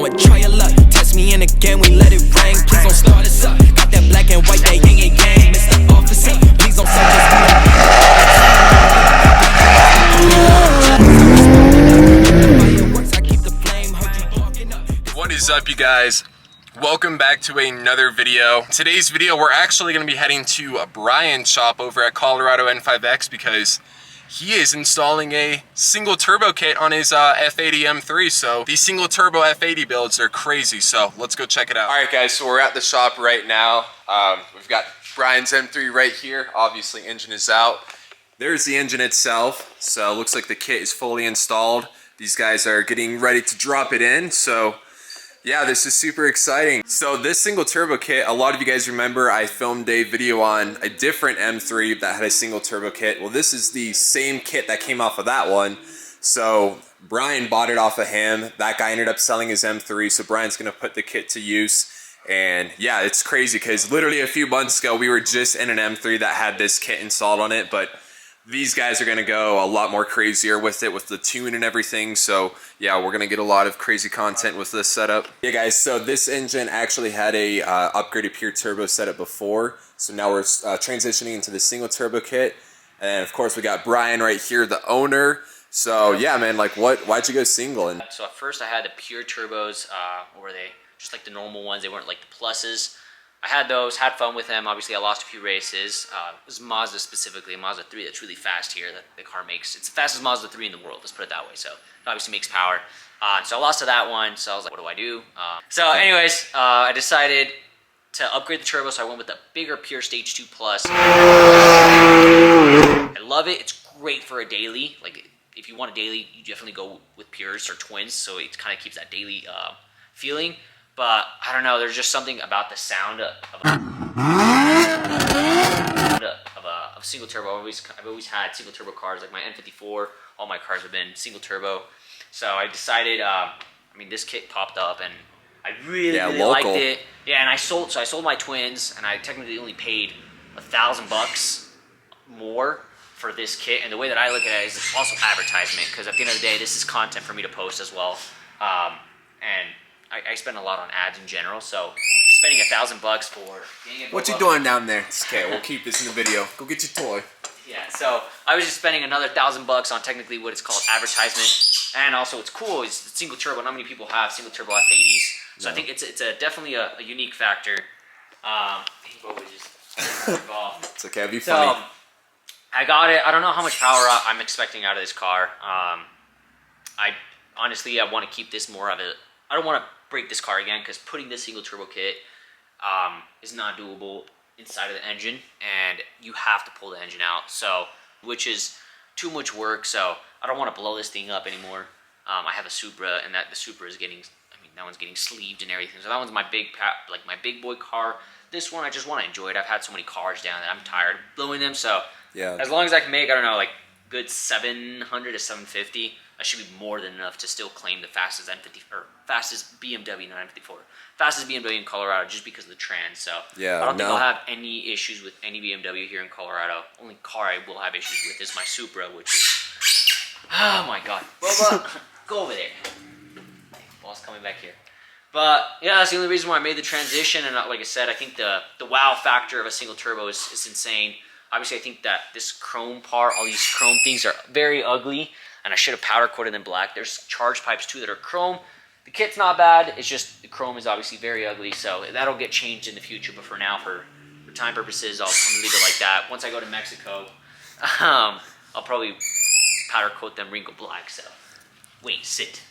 Try your luck, test me in again, we let it rain. Please don't start us up. Got that black and white, that yin and yang. Mr. Officer, please don't suck us. What is up, you guys? Welcome back to another video. Today's video, we're actually going to be heading to Brian's shop over at Colorado N5X because he is installing a single turbo kit on his F80 M3. So these single turbo F80 builds are crazy. So let's go check it out. All right, guys. So we're at the shop right now. We've got Brian's M3 right here. Obviously, engine is out. There's the engine itself. So it looks like the kit is fully installed. These guys are getting ready to drop it in. So yeah, this is super exciting. So this single turbo kit, a lot of you guys remember I filmed a video on a different M3 that had a single turbo kit. Well, this is the same kit that came off of that one. So Brian bought it off of him. That guy ended up selling his M3, so Brian's gonna put the kit to use. And yeah, it's crazy because literally a few months ago, we were just in an M3 that had this kit installed on it, but these guys are gonna go a lot more crazier with it, with the tune and everything. So yeah, we're gonna get a lot of crazy content with this setup. Yeah, guys, so this engine actually had a upgraded pure turbo setup before. So now we're transitioning into the single turbo kit. And of course we got Brian right here, the owner. So yeah, man, like why'd you go single? And so at first I had the pure turbos, or were they just like the normal ones? They weren't like the pluses. I had those, had fun with them. Obviously, I lost a few races. It was Mazda specifically, a Mazda 3 that's really fast here that the car makes. It's the fastest Mazda 3 in the world, let's put it that way. So it obviously makes power. So I lost to that one, so I was like, what do I do? Anyways, I decided to upgrade the turbo, so I went with the bigger Pure Stage 2 Plus. I love it. It's great for a daily. Like, if you want a daily, you definitely go with Pures or Twins, so it kind of keeps that daily feeling. But I don't know, there's just something about the sound of single turbo. I've always had single turbo cars, like my N54. All my cars have been single turbo. So I decided, this kit popped up and I really liked it. Yeah, and I sold my Twins, and I technically only paid $1,000 more for this kit. And the way that I look at it is it's also advertisement, because at the end of the day, this is content for me to post as well. And I spend a lot on ads in general, so spending $1,000 for what you doing down there? Okay, we'll keep this in the video. Go get your toy. Yeah, so I was just spending another $1,000 on technically what is called advertisement, and also it's cool. It's single turbo. Not many people have single turbo F80s, so no. I think it's definitely a unique factor. It's okay, it'll be funny. So I got it. I don't know how much power I'm expecting out of this car. I want to keep this more of a. I don't want to break this car again, because putting this single turbo kit is not doable inside of the engine, and you have to pull the engine out, so which is too much work. So I don't want to blow this thing up anymore. I have a Supra, and the Supra is getting, that one's getting sleeved and everything. So that one's my my big boy car. This one I just want to enjoy it. I've had so many cars down that I'm tired of blowing them. So yeah, as long as I can make, I don't know, like good 700 to 750. I should be more than enough to still claim the fastest fastest BMW, not M54, fastest BMW in Colorado, just because of the trans. So yeah, I don't think I'll have any issues with any BMW here in Colorado. Only car I will have issues with is my Supra, which is, oh my god, Bubba, go over there. Ball's coming back here. But yeah, that's the only reason why I made the transition. And like I said, I think the wow factor of a single turbo is insane. Obviously, I think that this chrome part, all these chrome things are very ugly, and I should have powder coated them black. There's charge pipes too that are chrome. The kit's not bad, it's just the chrome is obviously very ugly, so that'll get changed in the future. But for now, for time purposes, I'm gonna leave it like that. Once I go to Mexico, I'll probably powder coat them wrinkle black. So wait, sit.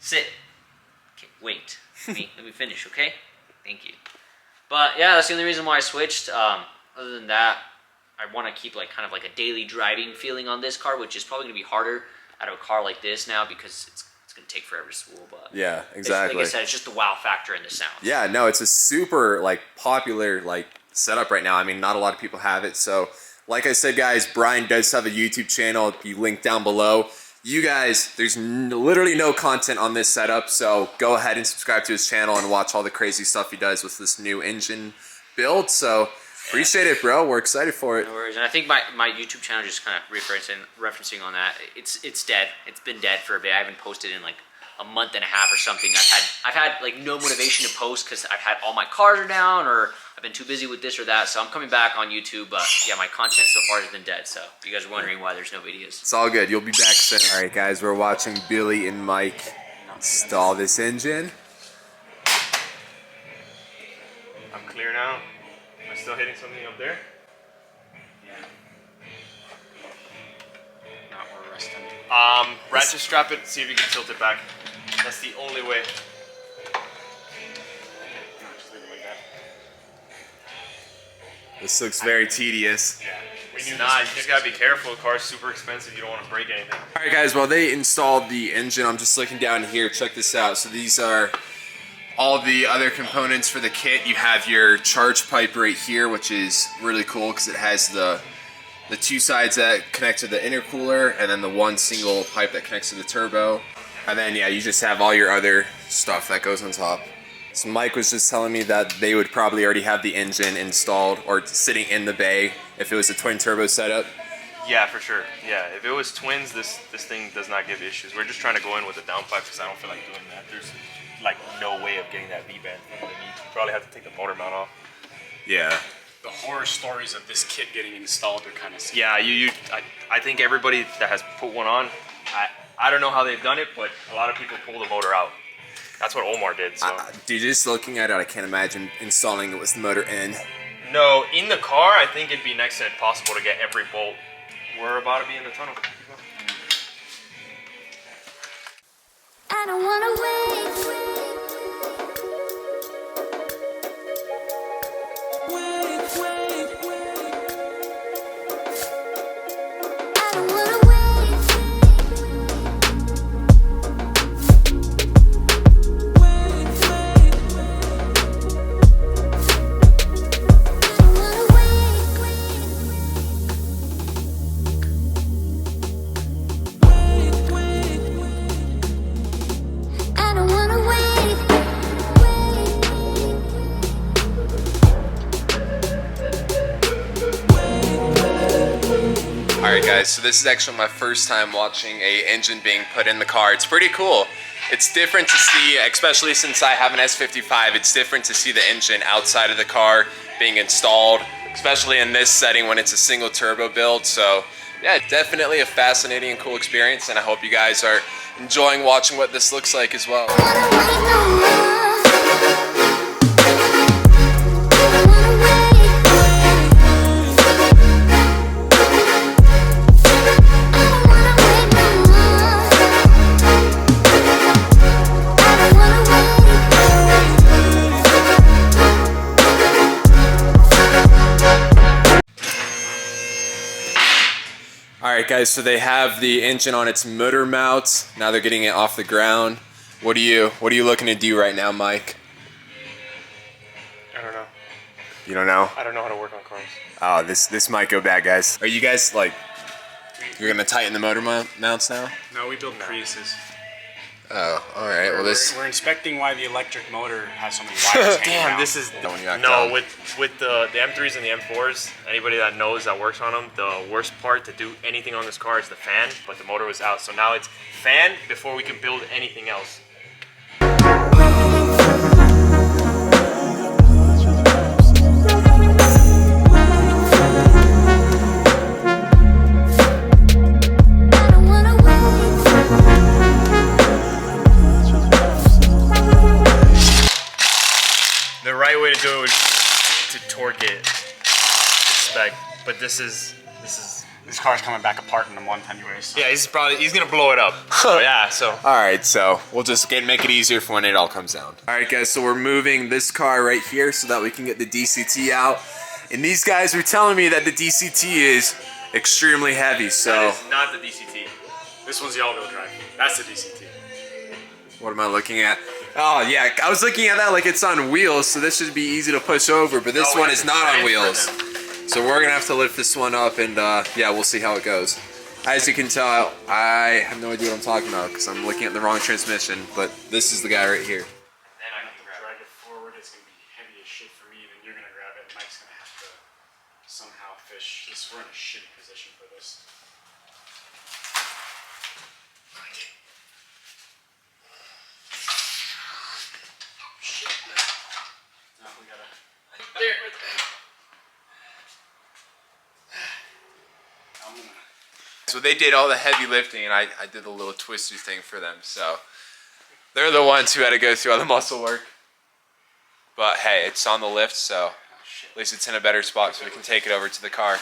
Okay, wait. Let me finish, okay? Thank you. But yeah, that's the only reason why I switched. Other than that, I want to keep kind of a daily driving feeling on this car, which is probably going to be harder out of a car like this now, because it's going to take forever to spool. But yeah, exactly. Like I said, it's just the wow factor in the sound. Yeah, no, it's a super popular setup right now. Not a lot of people have it. So like I said, guys, Brian does have a YouTube channel. It'll be linked down below. You guys, there's literally no content on this setup, so go ahead and subscribe to his channel and watch all the crazy stuff he does with this new engine build. So appreciate it, bro. We're excited for it. No worries. And I think my YouTube channel, just kind of referencing on that, it's dead. It's been dead for a bit. I haven't posted in a month and a half or something, I've had like no motivation to post because I've had all my cars are down or I've been too busy with this or that. So I'm coming back on YouTube, but yeah, my content so far has been dead. So if you guys are wondering why there's no videos. It's all good. You'll be back soon. All right, guys, we're watching Billy and Mike install this engine. I'm clear now. Am I still hitting something up there? Yeah. Not where rest on it. Ratchet strap it, see if you can tilt it back. That's the only way. No, just leave it like that. This looks very tedious. Yeah. We knew Nah, you this. just gotta be careful. The car's super expensive. You don't want to break anything. All right, guys, while they installed the engine, I'm just looking down here. Check this out. So these are all the other components for the kit. You have your charge pipe right here, which is really cool because it has the two sides that connect to the intercooler and then the one single pipe that connects to the turbo. And then, yeah, you just have all your other stuff that goes on top. So Mike was just telling me that they would probably already have the engine installed or sitting in the bay if it was a twin turbo setup. Yeah, for sure. Yeah, if it was twins, this thing does not give issues. We're just trying to go in with a down pipe because I don't feel like doing that. There's like no way of getting that V-band underneath. You probably have to take the motor mount off. Yeah. The horror stories of this kit getting installed are kind of scary. Yeah, I think everybody that has put one on, I don't know how they've done it, but a lot of people pull the motor out. That's what Omar did. So. Dude, just looking at it, I can't imagine installing it with the motor in. No, in the car, I think it'd be next to impossible to get every bolt. We're about to be in the tunnel. I don't wanna wait. I don't wanna Alright guys, so this is actually my first time watching a engine being put in the car. It's pretty cool. It's different to see, especially since I have an S55, it's different to see the engine outside of the car being installed, especially in this setting when it's a single turbo build. So yeah, definitely a fascinating and cool experience, and I hope you guys are enjoying watching what this looks like as well. Alright guys, so they have the engine on its motor mount. Now they're getting it off the ground. What are you looking to do right now, Mike? I don't know. You don't know? I don't know how to work on cars. Oh, this might go bad, guys. Are you guys like, you're gonna tighten the motor mounts now? No, we build Priuses. Oh, alright, well this... We're inspecting why the electric motor has so many wires hanging Damn, out. this is No, with the M3s and the M4s. Anybody that knows that works on them, the worst part to do anything on this car is the fan. But the motor was out, so now it's fan before we can build anything else. The right way to do it would be to torque it spec, but this car's coming back apart in a month anyways. So. yeah, he's gonna blow it up. So yeah, so Alright, so we'll just make it easier for when it all comes down. Alright guys, so we're moving this car right here so that we can get the DCT out. And these guys were telling me that the DCT is extremely heavy, so... that is not the DCT. This one's the all-wheel drive. That's the DCT. What am I looking at? Oh yeah, I was looking at that like it's on wheels, so this should be easy to push over, but this No, we one have is to not on transfer wheels. them. So we're gonna have to lift this one up and yeah, we'll see how it goes. As you can tell, I have no idea what I'm talking about because I'm looking at the wrong transmission, but this is the guy right here. Then I have to drag it forward. It's going to be heavy as shit for me. Then you're going to grab it. Mike's going to have to somehow fish this. We're in a shitty position for this. So they did all the heavy lifting, and I did the little twisty thing for them. So they're the ones who had to go through all the muscle work. But hey, it's on the lift, so at least it's in a better spot so we can take it over to the car.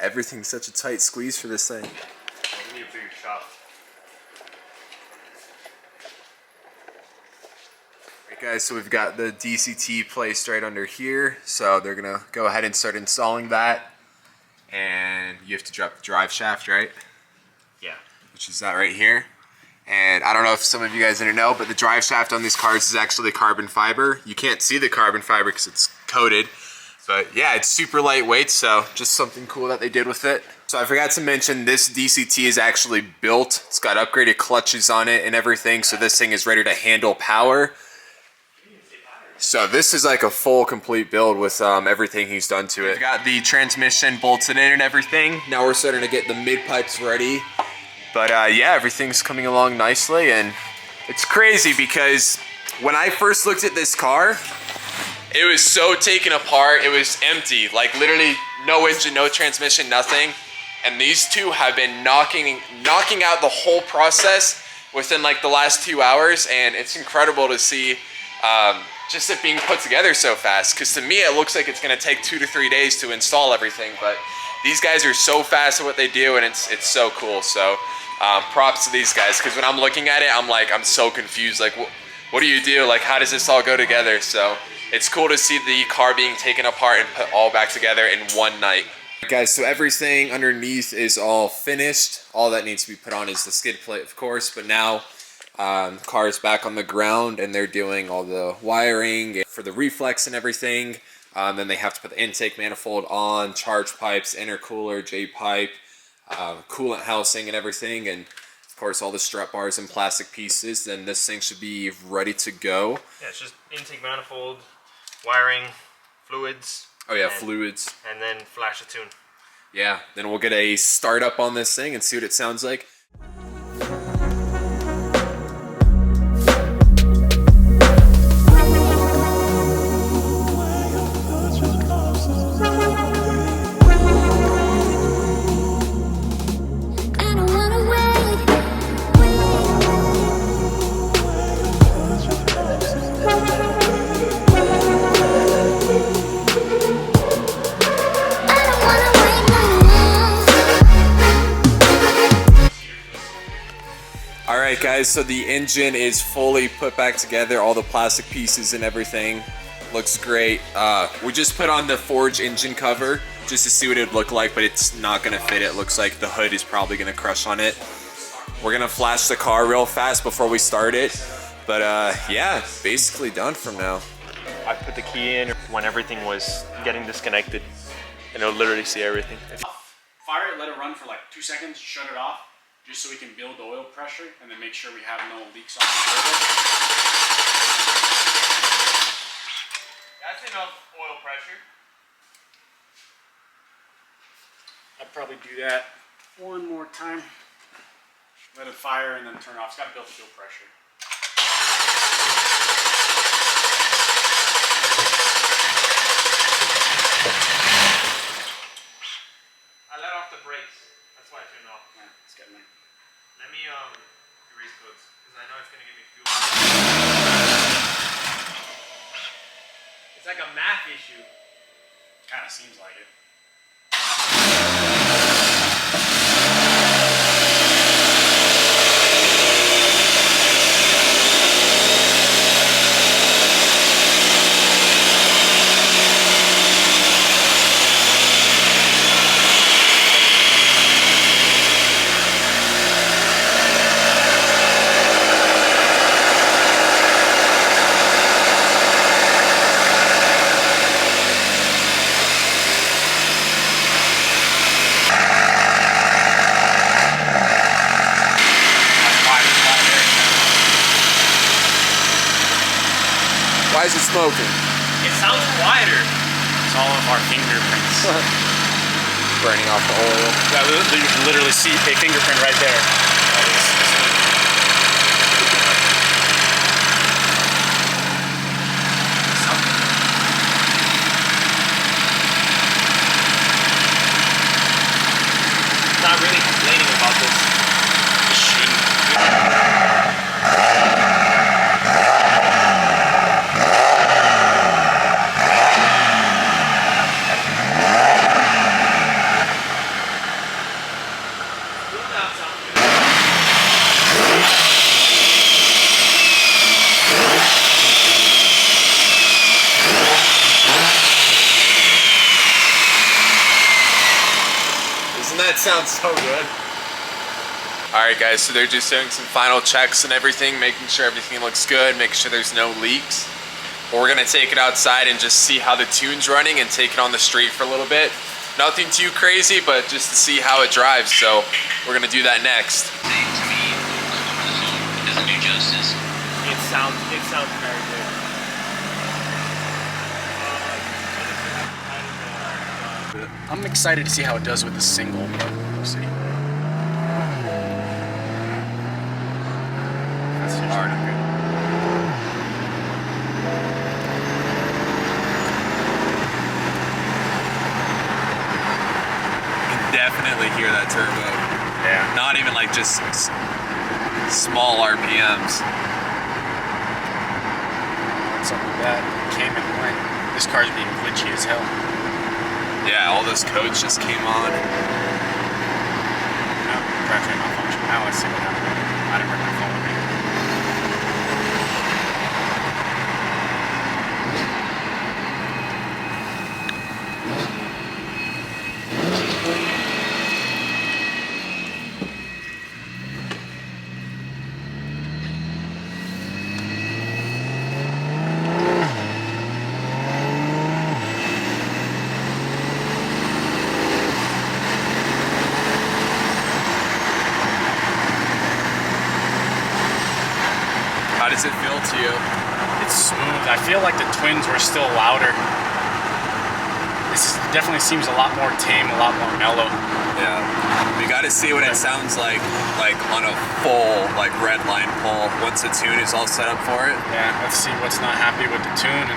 Everything's such a tight squeeze for this thing. We need a bigger shop. Alright guys, so we've got the DCT placed right under here. So they're gonna go ahead and start installing that. And you have to drop the drive shaft, right? Yeah. Which is that right here. And I don't know if some of you guys didn't know, but the drive shaft on these cars is actually carbon fiber. You can't see the carbon fiber because it's coated. But yeah, it's super lightweight, so just something cool that they did with it. So I forgot to mention, this DCT is actually built. It's got upgraded clutches on it and everything, so this thing is ready to handle power. So this is like a full complete build with everything he's done to it. We've got the transmission bolted in and everything. Now we're starting to get the mid pipes ready. But yeah, everything's coming along nicely, and it's crazy because when I first looked at this car, it was so taken apart. It was empty, like literally no engine, no transmission, nothing. And these two have been knocking out the whole process within like the last 2 hours, and it's incredible to see just it being put together so fast. Because to me, it looks like it's gonna take 2 to 3 days to install everything, but these guys are so fast at what they do, and it's so cool. So props to these guys, because when I'm looking at it, I'm so confused. Like, what do you do? Like, how does this all go together? So it's cool to see the car being taken apart and put all back together in one night. Guys, so everything underneath is all finished. All that needs to be put on is the skid plate, of course, but now the car is back on the ground and they're doing all the wiring for the reflex and everything. Then they have to put the intake manifold on, charge pipes, intercooler, J-pipe, coolant housing and everything, and of course all the strut bars and plastic pieces. Then this thing should be ready to go. Yeah, it's just intake manifold, wiring, fluids. Oh yeah, fluids. And then flash a tune. Yeah, then we'll get a startup on this thing and see what it sounds like. I don't wanna wait. I don't wanna wait no more. Alright guys, so the engine is fully put back together, all the plastic pieces and everything. Looks great. We just put on the Forge engine cover just to see what it would look like, but it's not gonna fit. It looks like the hood is probably gonna crush on it. We're gonna flash the car real fast before we start it. But yeah, basically done from now. I put the key in when everything was getting disconnected, and it'll literally see everything. Fire it, let it run for like 2 seconds, shut it off, just so we can build the oil pressure and then make sure we have no leaks off the turbo. That's enough oil pressure. I'd probably do that one more time. Let it fire and then turn off. It's got to build fuel pressure. I let off the brakes. That's why I turned off. Yeah, it's getting there. Let me grease codes, because I know it's gonna give me fuel. It's like a math issue. Kind of seems like it. Why is it smoking? It sounds quieter. It's all of our fingerprints. Burning off the oil. Yeah, you can literally see a fingerprint right there. Doesn't that sound so good? Alright guys, so they're just doing some final checks and everything, making sure everything looks good, making sure there's no leaks. We're gonna take it outside and just see how the tune's running and take it on the street for a little bit. Nothing too crazy, but just to see how it drives, so we're gonna do that next. To me, over the phone, it doesn't do justice. It sounds very good. I'm excited to see how it does with the single, but we'll see. That's just hard. Definitely hear that turbo. Yeah. Not even like just small RPMs. Something like that came and went. This car's being glitchy as hell. Yeah, all those codes just came on. No, drivetrain malfunction. Now let's see what happened. I didn't bring my phone with me. How does it feel to you? It's smooth. I feel like the twins were still louder. This definitely seems a lot more tame, a lot more mellow. Yeah. We got to see what it sounds like on a full like red line pull once the tune is all set up for it. Yeah, let's see what's not happy with the tune,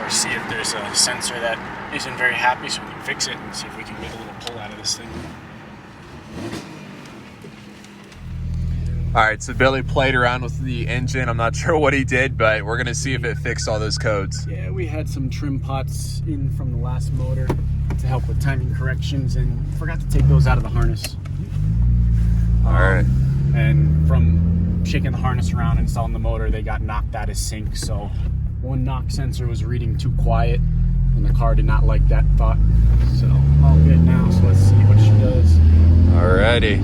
or see if there's a sensor that isn't very happy, so we can fix it and see if we can get a little pull out of this thing. All right, so Billy played around with the engine. I'm not sure what he did, but we're gonna see if it fixed all those codes. Yeah, we had some trim pots in from the last motor to help with timing corrections, and forgot to take those out of the harness. All right. And from shaking the harness around, installing the motor, they got knocked out of sync. So one knock sensor was reading too quiet, and the car did not like that thought. So all good now. So let's see what she does. Alrighty.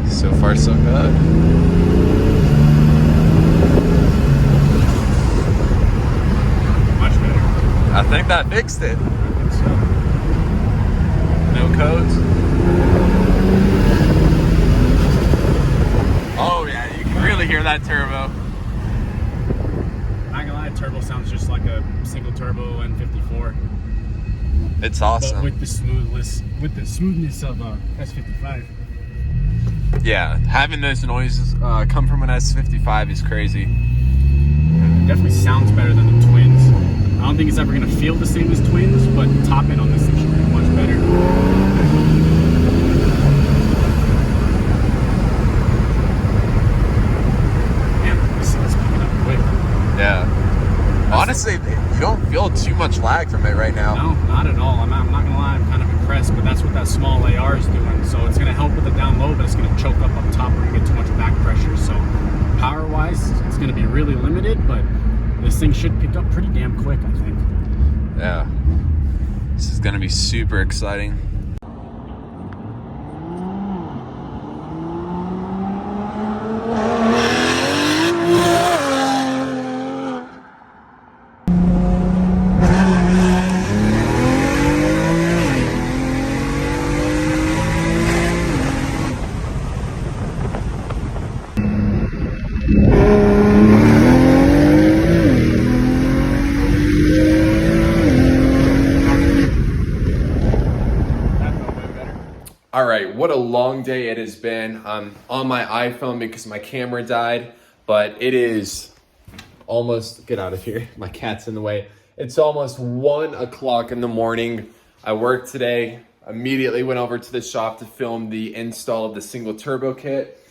So far, so good. Much better. I think that fixed it. I think so. No codes. Oh yeah, you can really hear that turbo. Not gonna lie, turbo sounds just like a single turbo N54. It's But awesome. with the smoothness of a S55. Yeah, having those noises come from an S55 is crazy. It definitely sounds better than the twins. I don't think it's ever gonna feel the same as twins, but top end on this thing should be much better. Damn, this thing's coming up quick. Yeah. Honestly, you don't feel too much lag from it right now. No, not at all. I'm not gonna lie, I'm kind of impressed, but that's what that small AR is doing. So it's gonna help with the down low, but it's gonna choke up top. We're gonna get too much back pressure. So power wise, it's gonna be really limited, but this thing should pick up pretty damn quick, I think. Yeah. This is gonna be super exciting. All right, what a long day it has been. I'm on my iPhone because my camera died, but it is almost, get out of here, my cat's in the way. It's almost 1 o'clock in the morning. I worked today, immediately went over to the shop to film the install of the single turbo kit.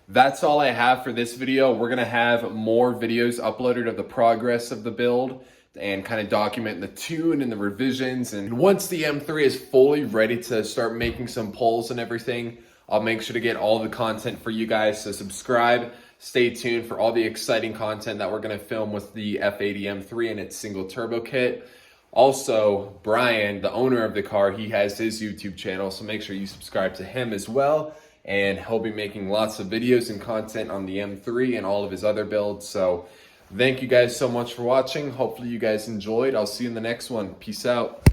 That's all I have for this video. We're gonna have more videos uploaded of the progress of the build, and kind of document the tune and the revisions. And once the M3 is fully ready to start making some pulls and everything, I'll make sure to get all the content for you guys. So subscribe, stay tuned for all the exciting content that we're gonna film with the F80 M3 and its single turbo kit. Also, Brian, the owner of the car, he has his YouTube channel, so make sure you subscribe to him as well. And he'll be making lots of videos and content on the M3 and all of his other builds. So thank you guys so much for watching. Hopefully you guys enjoyed. I'll see you in the next one. Peace out.